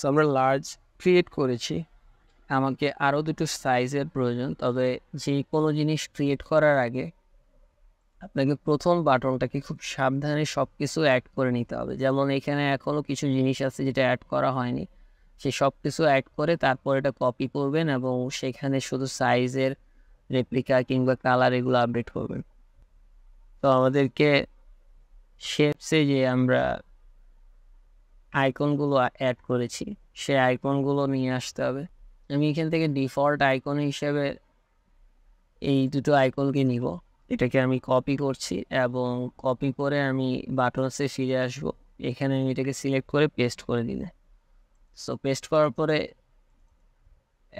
So আমরা large create করেছি, আমাকে আরও দুটো সাইজের প্রয়োজন। তবে যে কোনো জিনিস ক্রিয়েট করার আগে আপনাকে প্রথম বাটনটাকে খুব সাবধানে সব কিছু অ্যাড করে নিতে হবে। যেমন এখানে এখনও কিছু জিনিস আছে যেটা অ্যাড করা হয়নি, সে সব কিছু অ্যাড করে তারপর এটা কপি করবেন এবং সেখানে শুধু সাইজের রেপ্লিকা কিংবা কালার এগুলো আপডেট করবেন। তো আমাদেরকে শেপসে যে আমরা আইকনগুলো অ্যাড করেছি সেই আইকনগুলো নিয়ে আসতে হবে। আমি এখান থেকে ডিফল্ট আইকন হিসেবে এই দুটো আইকনকে নিব, এটাকে আমি কপি করছি এবং কপি করে আমি বাটনসে ফিরে আসব। এখানে আমি এটাকে সিলেক্ট করে পেস্ট করে দিলে, সো পেস্ট করার পরে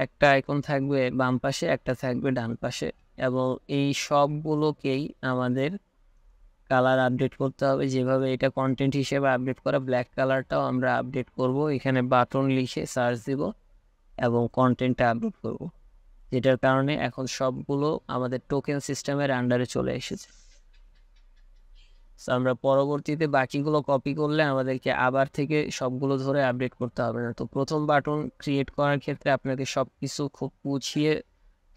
একটা আইকন থাকবে বাম পাশে, একটা থাকবে ডান পাশে, এবং এই সবগুলোকেই আমাদের কালার আপডেট করতে হবে। যেভাবে এটা কন্টেন্ট হিসেবে আপডেট করা, ব্ল্যাক কালারটাও আমরা আপডেট করব। এখানে বাটন লিখে সার্চ দিব এবং কন্টেন্টটা আপডেট করব, যেটার কারণে এখন সবগুলো আমাদের টোকেন সিস্টেমের আন্ডারে চলে এসেছে। আমরা পরবর্তীতে বাকিগুলো কপি করলে আমাদেরকে আবার থেকে সবগুলো ধরে আপডেট করতে হবে না। তো প্রথম বাটন ক্রিয়েট করার ক্ষেত্রে আপনাকে সব কিছু খুব গুছিয়ে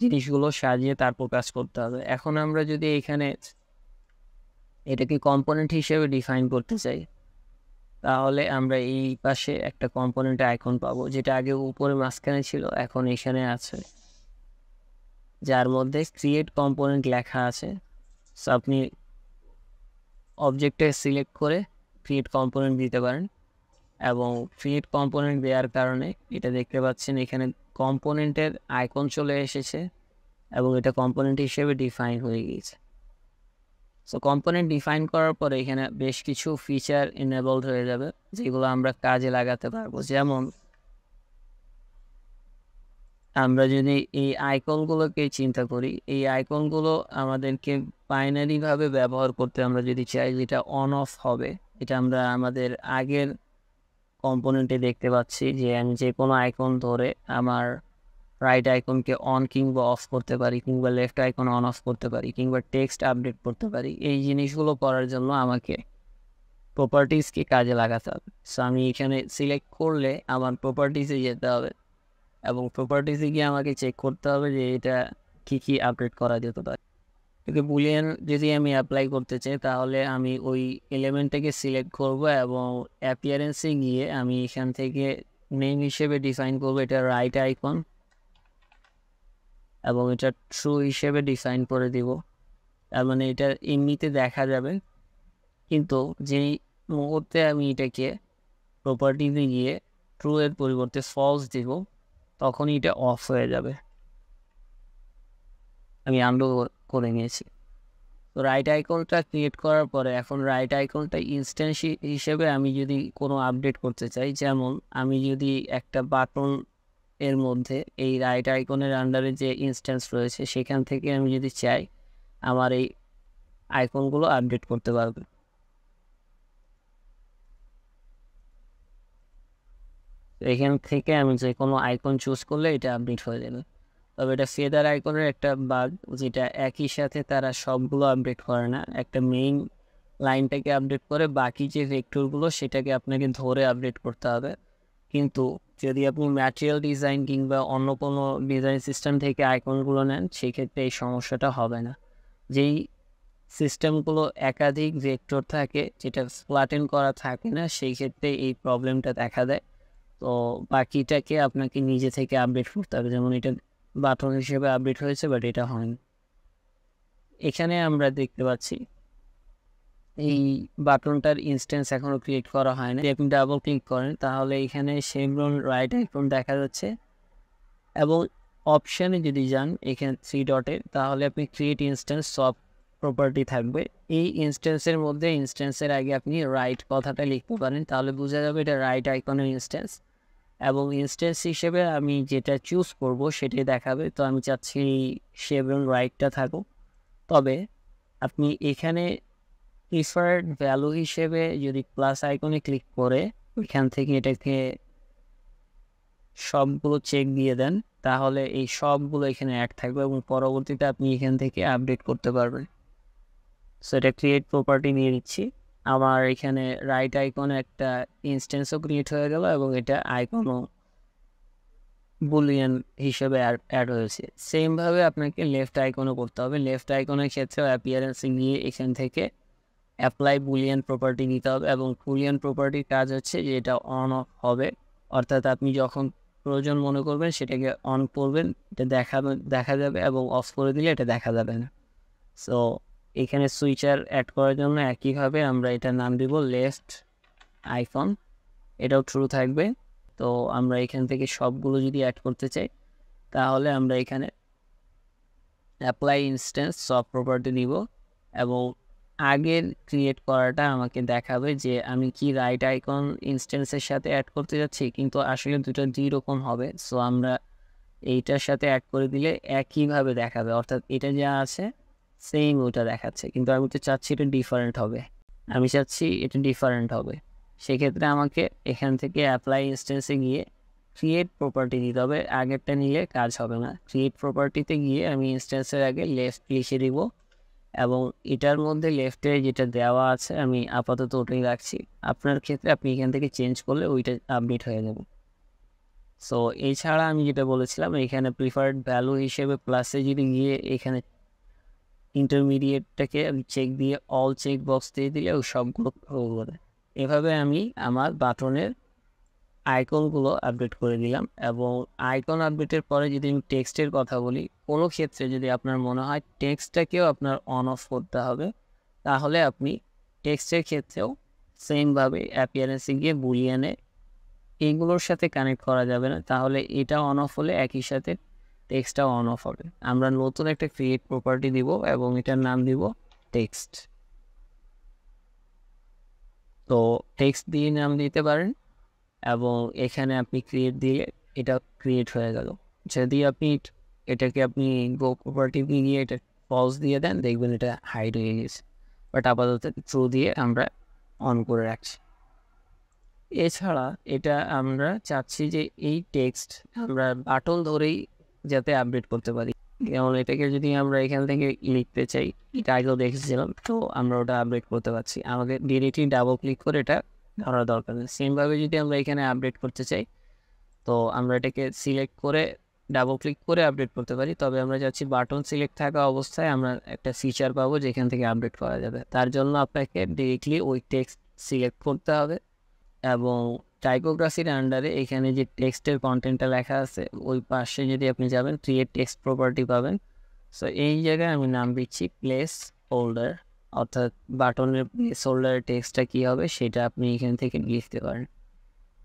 জিনিসগুলো সাজিয়ে তারপর কাজ করতে হবে। এখন আমরা যদি এখানে এটাকে কম্পোনেন্ট হিসেবে ডিফাইন করতে চাই, তাহলে আমরা এই পাশে একটা কম্পোনেন্ট আইকন পাবো, যেটা আগে উপরে মাঝখানে ছিল, এখন এখানে আছে, যার মধ্যে ক্রিয়েট কম্পোনেন্ট লেখা আছে। সো আপনি অবজেক্টে সিলেক্ট করে ক্রিয়েট কম্পোনেন্ট দিতে পারেন, এবং ক্রিয়েট কম্পোনেন্ট দেওয়ার কারণে এটা দেখতে পাচ্ছেন এখানে কম্পোনেন্টের আইকন চলে এসেছে এবং এটা কম্পোনেন্ট হিসেবে ডিফাইন হয়ে গিয়েছে। সো কম্পোনেন্ট ডিফাইন করার পরে এখানে বেশ কিছু ফিচার এনেবলড হয়ে যাবে, যেগুলো আমরা কাজে লাগাতে পারবো। যেমন আমরা যদি এই আইকনগুলোকে চিন্তা করি, এই আইকনগুলো আমাদেরকে বাইনারিভাবে ব্যবহার করতে আমরা যদি চাই, যেটা অন অফ হবে, এটা আমরা আমাদের আগের কম্পোনেন্টে দেখতে পাচ্ছি যে আমি যে কোনো আইকন ধরে আমার রাইট আইকনকে অন কিংবা অফ করতে পারি, কিংবা লেফট আইকন অন অফ করতে পারি, কিংবা টেক্সট আপডেট করতে পারি। এই জিনিসগুলো করার জন্য আমাকে প্রপার্টিজকে কাজে লাগাতে হবে। সো আমি এখানে সিলেক্ট করলে আমার প্রপার্টিসে যেতে হবে এবং প্রপার্টিসে গিয়ে আমাকে চেক করতে হবে যে এটা কি কি আপডেট করা যেতে পারে। কিন্তু বুলিয়ান যদি আমি অ্যাপ্লাই করতে চাই, তাহলে আমি ওই এলিমেন্টটাকে সিলেক্ট করব এবং অ্যাপিয়ারেন্সে গিয়ে আমি এখান থেকে নেম হিসেবে ডিফাইন করব এটা রাইট আইকন, এবং এটা ট্রু হিসেবে ডিফাইন করে দিব। তার মানে এটা এমনিতে দেখা যাবে, কিন্তু যেই মুহূর্তে আমি এটাকে প্রপার্টিতে গিয়ে ট্রু এর পরিবর্তে ফলস দিব, তখনই এটা অফ হয়ে যাবে। আমি আনডু করে নিয়েছি। তো রাইট আইকনটা ক্রিয়েট করার পরে এখন রাইট আইকনটা ইনস্ট্যান্স হিসেবে আমি যদি কোনো আপডেট করতে চাই, যেমন আমি যদি একটা বাটন এর মধ্যে এই রাইট আইকনের আন্ডারে যে ইনস্ট্যান্স রয়েছে সেখান থেকে আমি যদি চাই আমার এই আইকনগুলো আপডেট করতে পারবে, এখান থেকে আমি যে কোনো আইকন চুজ করলে এটা আপডেট হয়ে যাবে। তবে এটা ফেদার আইকনের একটা বাগ, যেটা একই সাথে তারা সবগুলো আপডেট করে না, একটা মেইন লাইনটাকে আপডেট করে, বাকি যে ভেক্টরগুলো সেটাকে আপনাকে ধরে আপডেট করতে হবে। কিন্তু যদি আপনি ম্যাটেরিয়াল ডিজাইন কিংবা অন্য কোনো ডিজাইন সিস্টেম থেকে আইকনগুলো নেন, সেক্ষেত্রে এই সমস্যাটা হবে না। যেই সিস্টেমগুলো একাধিক ভেক্টর থাকে, যেটা ফ্ল্যাটেন করা থাকে না, সেই ক্ষেত্রে এই প্রবলেমটা দেখা দেয়। তো বাকিটাকে আপনাকে নিজে থেকে আপডেট করতে হবে। যেমন এটা বাটন হিসেবে আপডেট হয়েছে, বাট এটা হয়নি। এখানে আমরা দেখতে পাচ্ছি এই বাটনটার ইনস্ট্যান্স এখনো ক্রিয়েট করা হয় না। যদি আপনি ডাবল ক্লিক করেন তাহলে এখানে শেভরন রাইট আইকন দেখা যাচ্ছে, এবং অপশানে যদি যান এখানে থ্রি ডটে, তাহলে আপনি ক্রিয়েট ইনস্ট্যান্স সব প্রপার্টি থাকবে। এই ইনস্ট্যান্সের মধ্যে ইনস্ট্যান্সের আগে আপনি রাইট কথাটা লিখতে পারেন, তাহলে বোঝা যাবে এটা রাইট আইকনের ইনস্ট্যান্স। এবং ইনস্ট্যান্স হিসেবে আমি যেটা চুজ করব সেটাই দেখাবে। তো আমি চাচ্ছি শেভরন রাইটটা থাকুক। তবে আপনি এখানে প্রিফার্ড ভ্যালু হিসেবে যদি প্লাস আইকনে ক্লিক করে ওইখান থেকে এটাকে সবগুলো চেক দিয়ে দেন, তাহলে এই সবগুলো এখানে অ্যাড থাকবে এবং পরবর্তীতে আপনি এখান থেকে আপডেট করতে পারবেন। সো এটা ক্রিয়েট প্রপার্টি নিয়ে নিচ্ছি আমার এখানে রাইট আইকনে একটা ইনস্ট্যান্সও ক্রিয়েট হয়ে গেল এবং এটা আইকনও বুলিয়ান হিসেবে অ্যাড হয়েছে। সেমভাবে আপনাকে লেফট আইকনও করতে হবে। লেফট আইকনের ক্ষেত্রেও অ্যাপিয়ারেন্সে গিয়ে এখান থেকে অ্যাপ্লাই বুলিয়ান প্রপার্টি নিতে হবে এবং বুলিয়ান প্রপার্টির কাজ হচ্ছে যে এটা অন অফ হবে, অর্থাৎ আপনি যখন প্রয়োজন মনে করবেন সেটাকে অন করবেন, এটা দেখা যাবে, এবং অফ করে দিলে এটা দেখা যাবে না। সো এখানে সুইচার অ্যাড করার জন্য একইভাবে আমরা এটার নাম দিব লেফট আইকন, এটাও ট্রু থাকবে। তো আমরা এখান থেকে সবগুলো যদি অ্যাড করতে চাই তাহলে আমরা এখানে অ্যাপ্লাই ইনস্ট্যান্স সব প্রপার্টি দিব এবং আগের ক্রিয়েট করাটা আমাকে দেখাবে যে আমি কি রাইট আইকন ইনস্ট্যান্সের সাথে অ্যাড করতে যাচ্ছি, কিন্তু আসলে দুটো দুই রকম হবে। সো আমরা এইটার সাথে অ্যাড করে দিলে একইভাবে দেখাবে, অর্থাৎ এটা যা আছে সেম ওটা দেখাচ্ছে, কিন্তু আমি তো চাচ্ছি এটা ডিফারেন্ট হবে, আমি চাচ্ছি এটা ডিফারেন্ট হবে। সেক্ষেত্রে আমাকে এখান থেকে অ্যাপ্লাই ইনস্ট্যান্সে গিয়ে ক্রিয়েট প্রপার্টি দিতে হবে, আগেরটা নিলে কাজ হবে না। ক্রিয়েট প্রপার্টিতে গিয়ে আমি ইনস্ট্যান্সের আগে লেফট লিখে দিব এবং এটার মধ্যে লেফটে যেটা দেওয়া আছে আমি আপাতত ওটাই রাখছি। আপনার ক্ষেত্রে আপনি এখান থেকে চেঞ্জ করলে ওইটা আপডেট হয়ে যাবে। সো এছাড়া আমি যেটা বলেছিলাম এখানে প্রিফার্ড ভ্যালু হিসেবে প্লাসে যদি গিয়ে এখানে ইন্টারমিডিয়েটটাকে আমি চেক দিয়ে অল চেক বক্স দিয়ে দিলে ওই সবগুলো হবে। এভাবে আমি আমার বাটনের আইকনগুলো আপডেট করে দিলাম। এবং আইকন আপডেটের পরে যদি আমি টেক্সটের কথা বলি, কোনো ক্ষেত্রে যদি আপনার মনে হয় টেক্সটটাকেও আপনার অন অফ করতে হবে, তাহলে আপনি টেক্সটের ক্ষেত্রেও সেমভাবে অ্যাপিয়ারেন্সে গিয়ে বুলিয়ানে এইগুলোর সাথে কানেক্ট করা যাবে না, তাহলে এটা অন অফ হলে একই সাথে টেক্সটটাও অন অফ হবে। আমরা নতুন একটা ক্রিয়েট প্রপার্টি দিব এবং এটার নাম দিব টেক্সট। তো টেক্সট দিয়ে নাম দিতে পারেন এবং এখানে আপনি ক্রিয়েট দিলে এটা ক্রিয়েট হয়ে গেল। যদি আপনি এটাকে আপনি গো প্রপার্টি নিয়ে এটা ফলস দিয়ে দেন, দেখবেন এটা হাইড হয়ে গেছে, বাট আপাতত ট্রু দিয়ে আমরা অন করে রাখছি। এছাড়া এটা আমরা চাচ্ছি যে এই টেক্সট আমরা বাটন ধরেই যাতে আপডেট করতে পারি, যেমন এটাকে যদি আমরা এখান থেকে লিখতে চাই, এটা আগেও দেখেছিলাম, তো আমরা ওটা আপডেট করতে পারছি, আমাদের ডিরেক্টলি ডাবল ক্লিক করে এটা ধরা দরকার নেই। সেমভাবে যদি আমরা এখানে আপডেট করতে চাই তো আমরা এটাকে সিলেক্ট করে ডাবল ক্লিক করে আপডেট করতে পারি, তবে আমরা চাচ্ছি বাটন সিলেক্ট থাকা অবস্থায় আমরা একটা ফিচার পাবো যেখান থেকে আপডেট করা যাবে। তার জন্য আপনাকে ডিরেক্টলি ওই টেক্সট সিলেক্ট করতে হবে এবং টাইপোগ্রাফির আন্ডারে এখানে যে টেক্সটের কন্টেন্টটা লেখা আছে ওই পাশে যদি আপনি যাবেন ক্রিয়েট টেক্সট প্রপার্টি পাবেন। সো এই জায়গায় আমি নাম দিচ্ছি প্লেস হোল্ডার, অর্থাৎ বাটনের প্লেস হোল্ডারের টেক্সটটা কী হবে সেটা আপনি এখান থেকে লিখতে পারেন।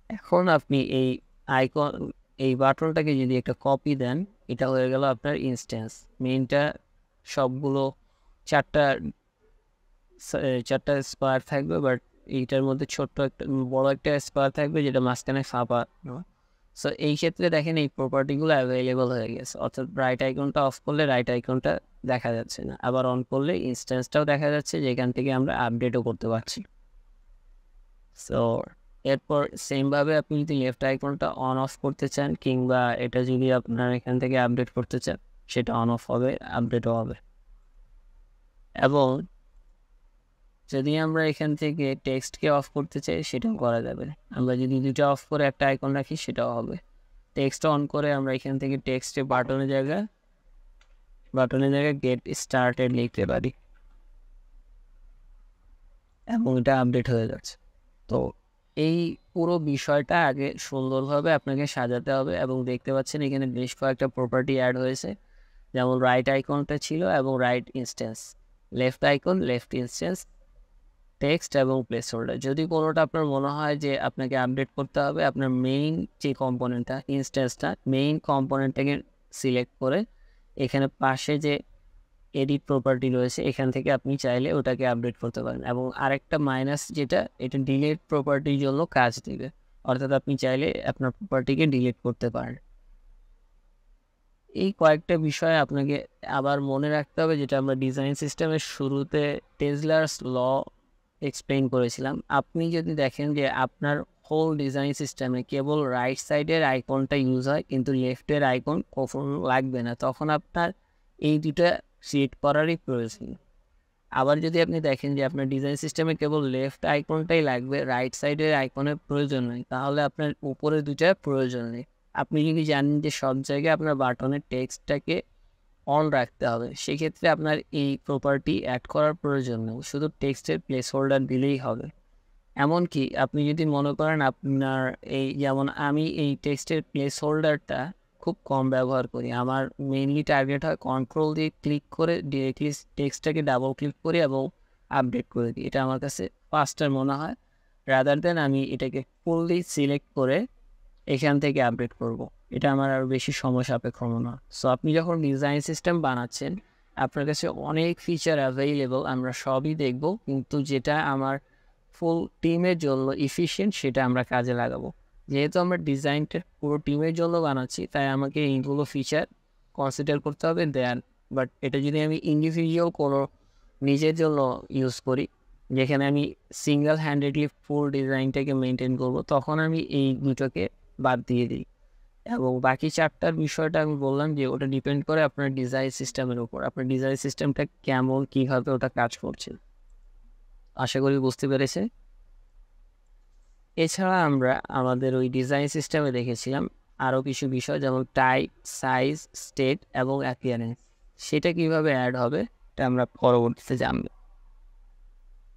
এখন আপনি এই বাটনটাকে যদি একটা কপি দেন, এটা হয়ে গেল আপনার ইনস্ট্যান্স। মেইনটা সবগুলো চারটা স্কোয়ার থাকবে, বাট এইটার মধ্যে ছোট্ট একটা বড় একটা স্কোয়ার থাকবে যেটা মাঝখানে ফাঁপা। সো এই ক্ষেত্রে দেখেন এই প্রপার্টিগুলো অ্যাভেলেবল হয়ে গেছে, অর্থাৎ রাইট আইকনটা অফ করলে রাইট আইকনটা দেখা যাচ্ছে না, আবার অন করলে ইনস্ট্যান্সটাও দেখা যাচ্ছে যেখান থেকে আমরা আপডেটও করতে পারছি। সো এরপর সেমভাবে আপনি যদি লেফট আইকনটা অন অফ করতে চান কিংবা এটা যদি আপনার এখান থেকে আপডেট করতে চান সেটা অন অফ হবে, আপডেটও হবে। এবং যদি আমরা এখান থেকে টেক্সটকে অফ করতে চাই সেটাও করা যাবে, আমরা যদি দুটো অফ করে একটা আইকন রাখি সেটাও হবে। টেক্সট অন করে আমরা এখান থেকে টেক্সটে বাটনের জায়গায় গেট স্টার্টেড লিখতে পারি এবং এটা আপডেট হয়ে যাচ্ছে। তো এই পুরো বিষয়টা আগে সুন্দরভাবে আপনাকে সাজাতে হবে এবং দেখতে পাচ্ছেন এখানে বেশ কয়েকটা প্রপার্টি অ্যাড হয়েছে, যেমন রাইট আইকনটা ছিল এবং right instance, left icon, left instance, text এবং প্লেস হোল্ডার। যদি কোনোটা আপনার মনে হয় যে আপনাকে আপডেট করতে হবে, আপনার মেইন যে কম্পোনেন্টটা ইনস্ট্যান্সটা মেইন কম্পোনেন্টটাকে সিলেক্ট করে এখানে পাশে যে এডিট প্রপার্টি রয়েছে এখান থেকে আপনি চাইলে ওটাকে আপডেট করতে পারেন। এবং আরেকটা মাইনাস যেটা, এটা ডিলিট প্রপার্টির জন্য কাজ দিবে, অর্থাৎ আপনি চাইলে আপনার প্রপার্টিকে ডিলিট করতে পারেন। এই কয়েকটা বিষয় আপনাকে আবার মনে রাখতে হবে, যেটা আমরা ডিজাইন সিস্টেমের শুরুতে টেসলার্স ল এক্সপ্লেইন করেছিলাম। আপনি যদি দেখেন যে আপনার হোল ডিজাইন সিস্টেমে কেবল রাইট সাইডের আইকনটা ইউজ হয় কিন্তু লেফটের আইকন কখনো লাগবে না, তখন আপনার এই দুটা সেট করারই প্রয়োজন। আবার যদি আপনি দেখেন যে আপনার ডিজাইন সিস্টেমে কেবল লেফট আইকনটাই লাগবে, রাইট সাইডের আইকনের প্রয়োজন নেই, তাহলে আপনার উপরে দুইটার প্রয়োজন নেই। আপনি যদি জানেন যে সব জায়গায় আপনার বাটনের টেক্সটটাকে অন রাখতে হবে, সেক্ষেত্রে আপনার এই প্রপার্টি অ্যাড করার প্রয়োজন নেই, শুধু টেক্সটের প্লেস হোল্ডার দিলেই হবে। এমনকি আপনি যদি মনে করেন আপনার এই, যেমন আমি এই টেক্সটের প্লেস হোল্ডারটা খুব কম ব্যবহার করি, আমার মেইনলি টার্গেট হয় কন্ট্রোল দিয়ে ক্লিক করে ডিরেক্টলি টেক্সটটাকে ডাবল ক্লিক করি এবং আপডেট করে দিই। এটা আমার কাছে ফাস্টার মনে হয়, রাদার দেন আমি এটাকে ফুললি সিলেক্ট করে এখান থেকে আপডেট করব। এটা আমার আরও বেশি সময় সাপেক্ষ মনে হয়। সো আপনি যখন ডিজাইন সিস্টেম বানাচ্ছেন, আপনার কাছে অনেক ফিচার অ্যাভেইলেবল, আমরা সবই দেখব, কিন্তু যেটা আমার ফুল টিমের জন্য ইফিশিয়েন্ট সেটা আমরা কাজে লাগাবো। যেহেতু আমরা ডিজাইনটা পুরো টিমের জন্য বানাচ্ছি, তাই আমাকে এইগুলো ফিচার কনসিডার করতে হবে দেন। বাট এটা যদি আমি ইন্ডিভিজুয়াল কোনো নিজের জন্য ইউজ করি, যেখানে আমি সিঙ্গেল হ্যান্ডেডলি ফুল ডিজাইনটাকে মেনটেন করব, তখন আমি এই দুটোকে বাদ দিয়ে দিই। এবং বাকি চারটার বিষয়টা আমি বললাম যে ওটা ডিপেন্ড করে আপনার ডিজাইন সিস্টেমের উপর, আপনার ডিজাইন সিস্টেমটা কেমন, কীভাবে ওটা কাজ করছে। আশা করি বুঝতে পেরেছে। এছাড়া আমরা আমাদের ওই ডিজাইন সিস্টেমে দেখেছিলাম আরও কিছু বিষয়, যেমন টাইপ, সাইজ, স্টেট এবং অ্যাপিয়ারেন্স। সেটা কিভাবে অ্যাড হবে এটা আমরা পরবর্তীতে জানবো।